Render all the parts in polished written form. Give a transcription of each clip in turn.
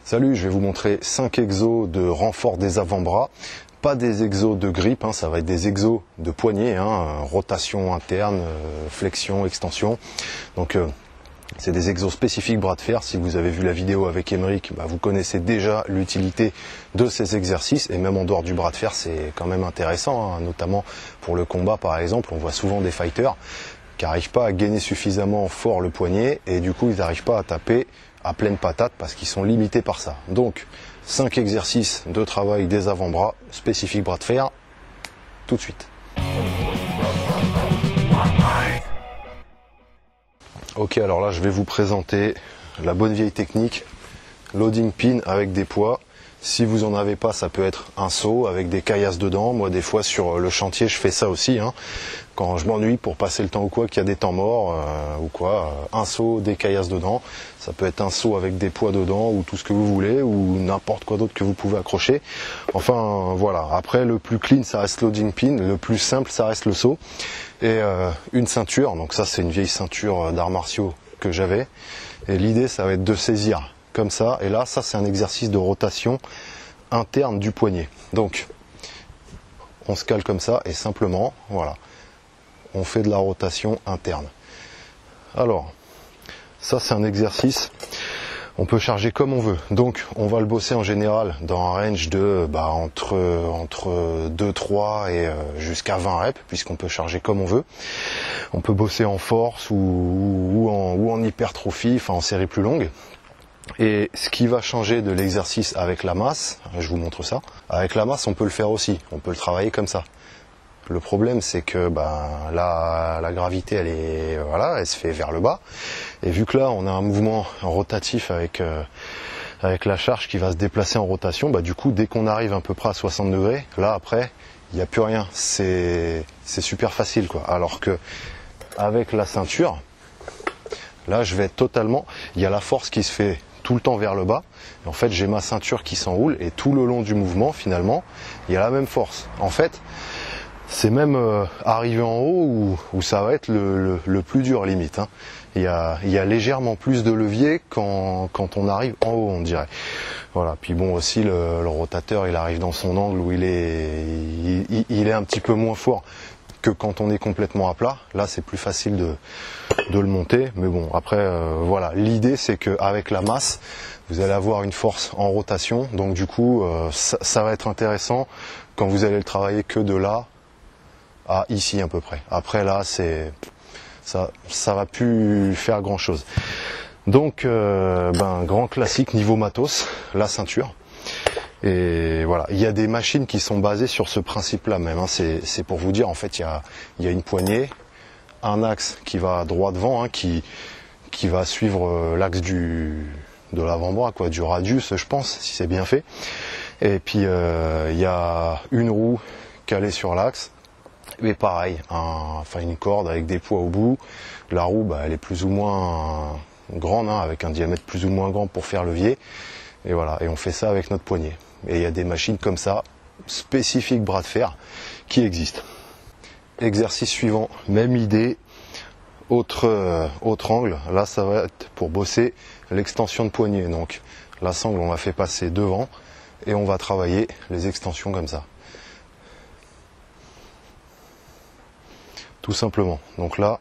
Salut, je vais vous montrer 5 exos de renfort des avant-bras. Pas des exos de grippe, ça va être des exos de poignet, rotation interne, flexion, extension. Donc c'est des exos spécifiques bras de fer. Si vous avez vu la vidéo avec Émeric, vous connaissez déjà l'utilité de ces exercices. Et même en dehors du bras de fer, c'est quand même intéressant, notamment pour le combat par exemple. On voit souvent des fighters qui n'arrivent pas à gainer suffisamment fort le poignet et du coup ils n'arrivent pas à taper à pleine patate parce qu'ils sont limités par ça. Donc 5 exercices de travail des avant-bras spécifiques bras de fer, tout de suite. Ok, alors là je vais vous présenter la bonne vieille technique, loading pin avec des poids. Si vous en avez pas, ça peut être un seau avec des caillasses dedans. Moi des fois sur le chantier je fais ça aussi, quand je m'ennuie pour passer le temps ou quoi, qu'il y a des temps morts ou quoi, un seau, des caillasses dedans. Ça peut être un seau avec des poids dedans ou tout ce que vous voulez ou n'importe quoi d'autre que vous pouvez accrocher. Enfin voilà, après le plus clean ça reste loading pin, le plus simple ça reste le seau. Et une ceinture, donc ça c'est une vieille ceinture d'arts martiaux que j'avais. Et l'idée ça va être de saisir comme ça, et là ça c'est un exercice de rotation interne du poignet. Donc on se cale comme ça et simplement voilà, on fait de la rotation interne. Alors ça c'est un exercice, on peut charger comme on veut, donc on va le bosser en général dans un range de entre 2-3 et jusqu'à 20 reps, puisqu'on peut charger comme on veut. On peut bosser en force ou en hypertrophie, en série plus longue. Et ce qui va changer de l'exercice avec la masse, je vous montre ça, avec la masse on peut le faire aussi, on peut le travailler comme ça. Le problème c'est que la gravité elle se fait vers le bas, et vu que là on a un mouvement rotatif avec la charge qui va se déplacer en rotation, du coup dès qu'on arrive à peu près à 60 degrés, là après il n'y a plus rien, c'est super facile quoi. Alors que avec la ceinture, là je vais être totalement, il y a la force qui se fait tout le temps vers le bas, et en fait j'ai ma ceinture qui s'enroule et tout le long du mouvement finalement il y a la même force. En fait c'est même arrivé en haut où ça va être le plus dur limite. Il y a légèrement plus de levier quand on arrive en haut, on dirait. Voilà. Puis bon aussi le rotateur il arrive dans son angle où il est un petit peu moins fort que quand on est complètement à plat. Là c'est plus facile de le monter, mais bon après voilà, l'idée c'est qu'avec la masse vous allez avoir une force en rotation, donc du coup ça va être intéressant quand vous allez le travailler que de là à ici à peu près. Après là ça va plus faire grand chose. Donc grand classique niveau matos, la ceinture. Et voilà, il y a des machines qui sont basées sur ce principe là même, c'est pour vous dire, en fait il y a une poignée, un axe qui va droit devant, qui va suivre l'axe de l'avant-bras, du radius je pense, si c'est bien fait. Et puis il y a une roue calée sur l'axe. Et pareil, une corde avec des poids au bout. La roue, elle est plus ou moins grande, avec un diamètre plus ou moins grand pour faire levier. Et voilà, et on fait ça avec notre poignet. Et il y a des machines comme ça, spécifiques bras de fer, qui existent. Exercice suivant, même idée, autre angle. Là, ça va être pour bosser l'extension de poignet. Donc, la sangle, on la fait passer devant et on va travailler les extensions comme ça. Tout simplement. Donc là,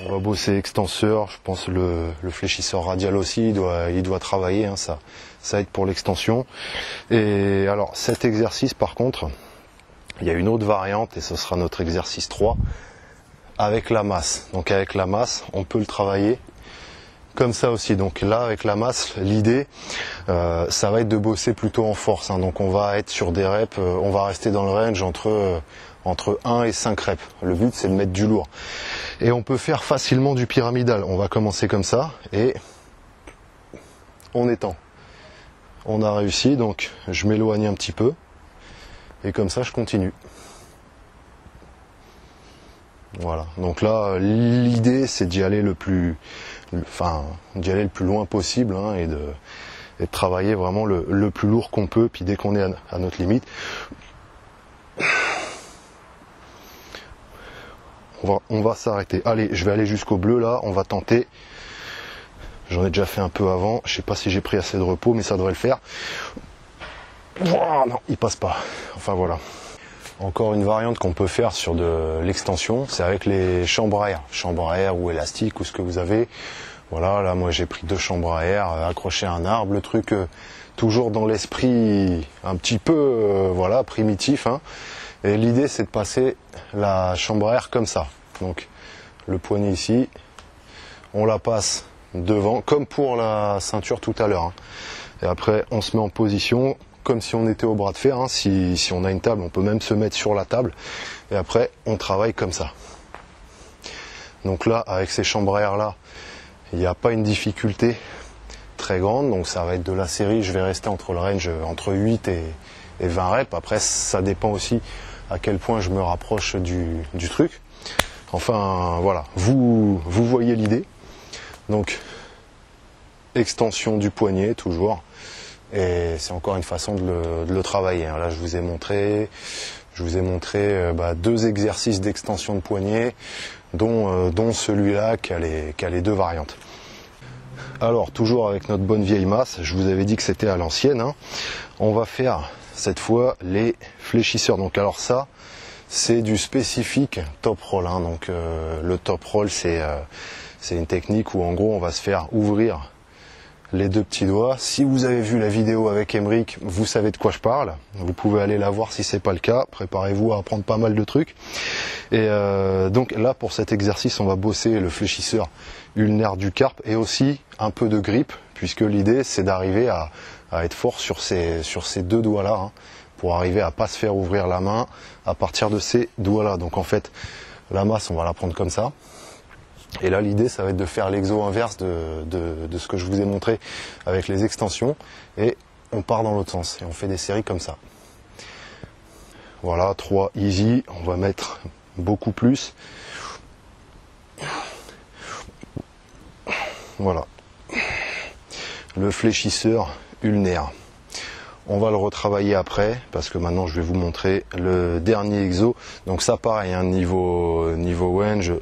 on va bosser extenseur, je pense le fléchisseur radial aussi, il doit travailler, ça aide pour l'extension. Et alors cet exercice par contre, il y a une autre variante et ce sera notre exercice 3 avec la masse. Donc avec la masse, on peut le travailler comme ça aussi. Donc là avec la masse, l'idée ça va être de bosser plutôt en force. Donc on va être sur des reps, on va rester dans le range entre 1 et 5 reps. Le but c'est de mettre du lourd. Et on peut faire facilement du pyramidal. On va commencer comme ça et on étend. On a réussi, donc je m'éloigne un petit peu et comme ça je continue. Voilà, donc là l'idée c'est d'y aller le plus loin possible et de travailler vraiment le plus lourd qu'on peut, puis dès qu'on est à notre limite, on va s'arrêter. Allez, je vais aller jusqu'au bleu là, on va tenter J'en ai déjà fait un peu avant. Je sais pas si j'ai pris assez de repos, mais ça devrait le faire. Oh, non, il passe pas. Enfin voilà. Encore une variante qu'on peut faire sur de l'extension, c'est avec les chambres à air ou élastiques ou ce que vous avez. Voilà, là moi j'ai pris 2 chambres à air accrochées à un arbre, le truc toujours dans l'esprit un petit peu voilà primitif. Hein. Et l'idée c'est de passer la chambre à air comme ça. Donc le poignet ici, on la passe devant comme pour la ceinture tout à l'heure. Hein. Et après on se met en position comme si on était au bras de fer. Hein. Si on a une table, on peut même se mettre sur la table. Et après on travaille comme ça. Donc là avec ces chambres à air là, il n'y a pas une difficulté très grande, donc ça va être de la série, je vais rester entre le range entre 8 et 20 reps. Après ça dépend aussi à quel point je me rapproche du truc. Enfin voilà, vous voyez l'idée. Donc extension du poignet toujours, et c'est encore une façon de le travailler. Là je vous ai montré 2 exercices d'extension de poignet, dont celui-là qui a les 2 variantes. Alors toujours avec notre bonne vieille masse, je vous avais dit que c'était à l'ancienne. Hein. On va faire cette fois les fléchisseurs. Donc alors ça, c'est du spécifique top roll. Hein. Donc le top roll, c'est une technique où en gros on va se faire ouvrir les 2 petits doigts. Si vous avez vu la vidéo avec Emeric, vous savez de quoi je parle. Vous pouvez aller la voir si c'est pas le cas. Préparez-vous à apprendre pas mal de trucs. Et donc là, pour cet exercice, on va bosser le fléchisseur ulnaire du carpe et aussi un peu de grippe, puisque l'idée c'est d'arriver à être fort sur ces 2 doigts-là, hein, pour arriver à pas se faire ouvrir la main à partir de ces doigts-là. Donc en fait, la masse, on va la prendre comme ça. Et là, l'idée, ça va être de faire l'exo inverse de ce que je vous ai montré avec les extensions. Et on part dans l'autre sens. Et on fait des séries comme ça. Voilà, 3 easy. On va mettre beaucoup plus. Voilà. Le fléchisseur ulnaire. On va le retravailler après, parce que maintenant, je vais vous montrer le dernier exo. Donc ça, pareil, hein, niveau range.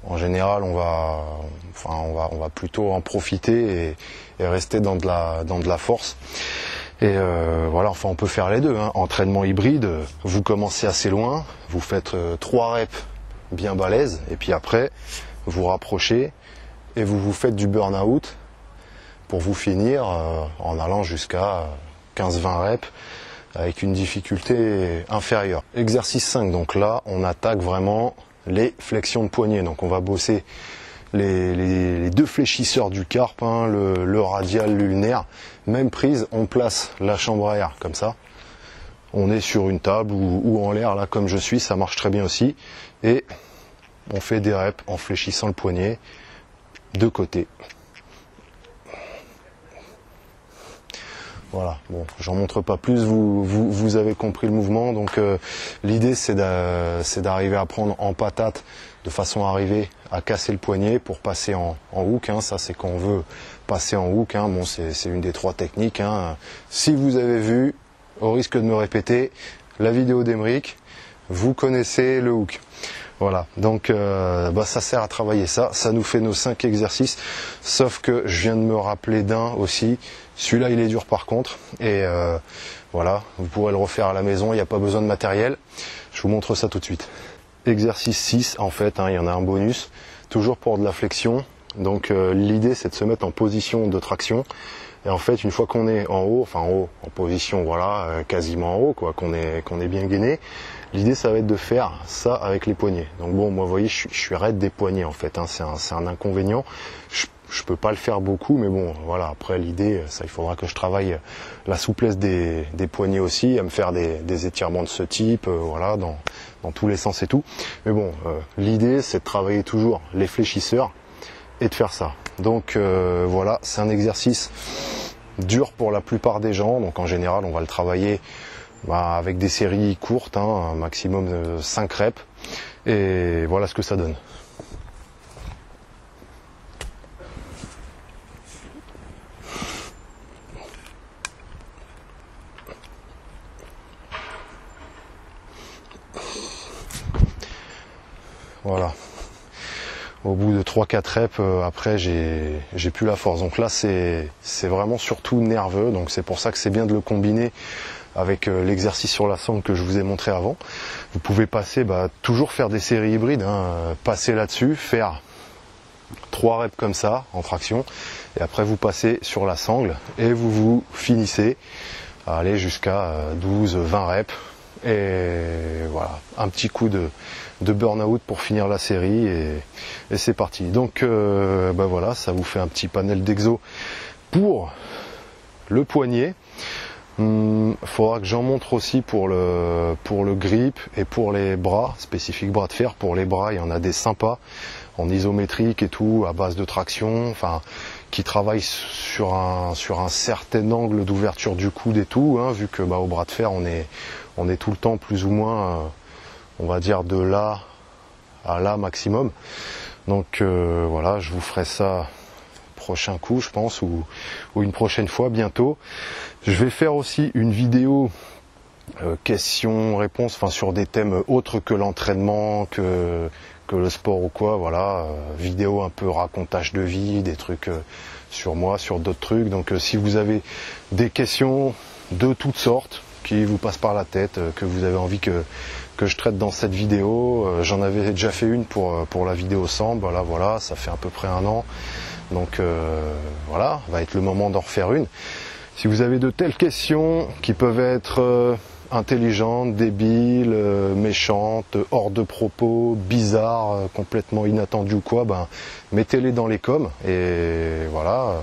En général, on va plutôt en profiter et rester dans de la force. Et voilà, enfin on peut faire les 2. Hein. Entraînement hybride, vous commencez assez loin, vous faites 3 reps bien balèzes, et puis après vous rapprochez et vous faites du burn-out pour vous finir en allant jusqu'à 15-20 reps avec une difficulté inférieure. Exercice 5, donc là on attaque vraiment les flexions de poignet. Donc on va bosser les 2 fléchisseurs du carpe, hein, le radial, l'ulnaire. Même prise, on place la chambre à air comme ça. On est sur une table ou en l'air, là comme je suis, ça marche très bien aussi. Et on fait des reps en fléchissant le poignet de côté. Voilà, bon, j'en montre pas plus, vous avez compris le mouvement. Donc l'idée c'est d'arriver à prendre en patate de façon à arriver à casser le poignet pour passer en hook. Hein. Ça c'est quand on veut passer en hook. Hein. Bon, c'est une des 3 techniques. Hein. Si vous avez vu, au risque de me répéter, la vidéo d'Emeric, vous connaissez le hook. Voilà, donc ça sert à travailler ça. Ça nous fait nos 5 exercices. Sauf que je viens de me rappeler d'un aussi. Celui-là, il est dur par contre. Et voilà, vous pourrez le refaire à la maison. Il n'y a pas besoin de matériel. Je vous montre ça tout de suite. Exercice 6, en fait, hein, il y en a un bonus. Toujours pour de la flexion. Donc l'idée, c'est de se mettre en position de traction. Et en fait, une fois qu'on est en haut, en position, voilà, quasiment en haut, quoi, qu'on est bien gainé, l'idée, ça va être de faire ça avec les poignets. Donc bon, moi, vous voyez, je suis raide des poignets, en fait, hein, c'est un inconvénient. Je peux pas le faire beaucoup, mais bon, voilà, après, l'idée, ça, il faudra que je travaille la souplesse des poignets aussi, à me faire des étirements de ce type, voilà, dans tous les sens et tout. Mais bon, l'idée, c'est de travailler toujours les fléchisseurs et de faire ça. Donc voilà, c'est un exercice dur pour la plupart des gens. Donc en général, on va le travailler avec des séries courtes, hein, un maximum de 5 reps. Et voilà ce que ça donne. Voilà. Au bout de 3-4 reps, après j'ai plus la force. Donc là c'est vraiment surtout nerveux, donc c'est pour ça que c'est bien de le combiner avec l'exercice sur la sangle que je vous ai montré avant. Vous pouvez passer, toujours faire des séries hybrides, passer là-dessus, faire 3 reps comme ça en traction, et après vous passez sur la sangle et vous finissez à aller jusqu'à 12-20 reps. Et voilà, un petit coup de burn-out pour finir la série et c'est parti. Donc voilà, ça vous fait un petit panel d'exo pour le poignet. Faudra que j'en montre aussi pour le grip et pour les bras, spécifiques bras de fer. Pour les bras, il y en a des sympas en isométrique et tout, à base de traction, enfin qui travaillent sur un certain angle d'ouverture du coude et tout, vu que au bras de fer on est tout le temps plus ou moins, on va dire de là à là maximum. Donc voilà, je vous ferai ça prochain coup, je pense, ou une prochaine fois bientôt. Je vais faire aussi une vidéo questions-réponses, enfin sur des thèmes autres que l'entraînement, que le sport ou quoi, voilà, vidéo un peu racontage de vie, des trucs sur moi, sur d'autres trucs. Donc si vous avez des questions de toutes sortes qui vous passent par la tête, que vous avez envie que je traite dans cette vidéo, j'en avais déjà fait une pour la vidéo sambo, voilà, ça fait à peu près 1 an. Donc voilà, va être le moment d'en refaire une. Si vous avez de telles questions qui peuvent être intelligentes, débiles, méchantes, hors de propos, bizarres, complètement inattendues ou quoi, mettez-les dans les coms et voilà,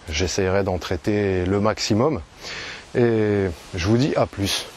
j'essaierai d'en traiter le maximum. Et je vous dis à plus.